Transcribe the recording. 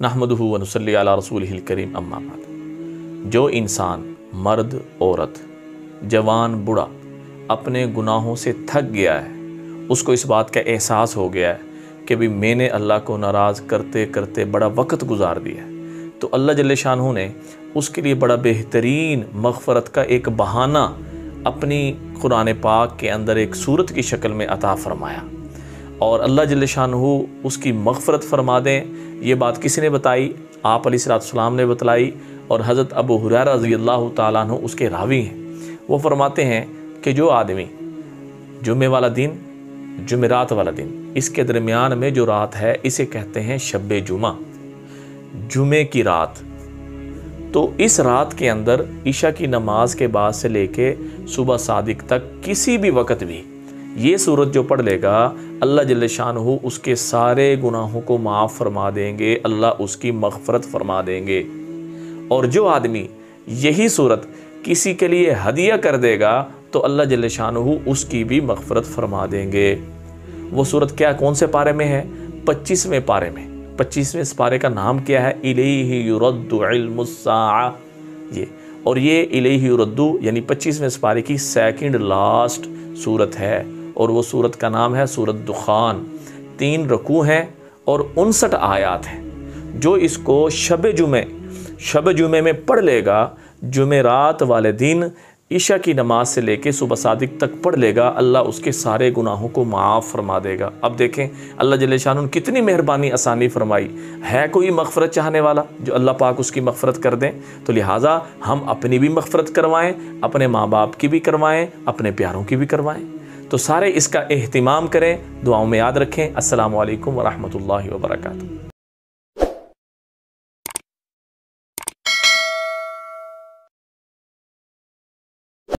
नहमदुहु व नुसल्ली अला रसूलिहिल करीम अम्मा बाद। जो इंसान मर्द औरत जवान बूढ़ा अपने गुनाहों से थक गया है, उसको इस बात का एहसास हो गया है कि भी मैंने अल्लाह को नाराज़ करते करते बड़ा वक्त गुजार दिया है, तो अल्लाह जल्ले शानहू ने उसके लिए बड़ा बेहतरीन मग़फ़रत का एक बहाना अपनी कुरान पाक के अंदर एक सूरत की शक्ल में अता फ़रमाया और अल्लाह जल्ले शानहू उसकी मग़फ़रत फ़रमा दें। ये बात किसी ने बताई? आप अलैहिस्सलाम ने बतलाई और हज़रत अबू हुरैरा रज़ियल्लाहु ताला अन्हु उसके रावी हैं। वो फरमाते हैं कि जो आदमी जुमे वाला दिन, जुमेरात वाला दिन, इसके दरमियान में जो रात है इसे कहते हैं शब जुमा, जुमे की रात। तो इस रात के अंदर ईशा की नमाज के बाद से लेके सुबह सादिक तक किसी भी वक़्त भी ये सूरत जो पढ़ लेगा, अल्लाह जल्ले शानहू उसके सारे गुनाहों को माफ़ फरमा देंगे, अल्लाह उसकी मग़फ़रत फरमा देंगे। और जो आदमी यही सूरत किसी के लिए हदिया कर देगा तो अल्लाह जल्ले शानहू उसकी भी मग़फ़रत फरमा देंगे। वो सूरत क्या, कौन से पारे में है? 25वें पारे में। 25वें पारे का नाम क्या है? इलैहि युरद्दु इल्मुस्साअ। ये और ये इलैहि युरद्दु यानी 25वें पारे की सेकंड लास्ट सूरत है और वो सूरत का नाम है सूरत दुखान। 3 रकू हैं और 59 आयात हैं। जो इसको शब जुमे में पढ़ लेगा, जुमेरात वाले दिन ईशा की नमाज से लेके सुबह सादिक तक पढ़ लेगा, अल्लाह उसके सारे गुनाहों को माफ़ फरमा देगा। अब देखें अल्लाह जल्ले शानहू ने कितनी मेहरबानी आसानी फरमाई है। कोई मग़फ़रत चाहने वाला जो अल्लाह पाक उसकी मग़फ़रत कर दें, तो लिहाजा हम अपनी भी मग़फ़रत करवाएं, अपने माँ बाप की भी करवाएं, अपने प्यारों की भी करवाएं। तो सारे इसका एहतिमाम करें, दुआओं में याद रखें। अस्सलामु अलैकुम व रहमतुल्लाहि व बरकातुहू।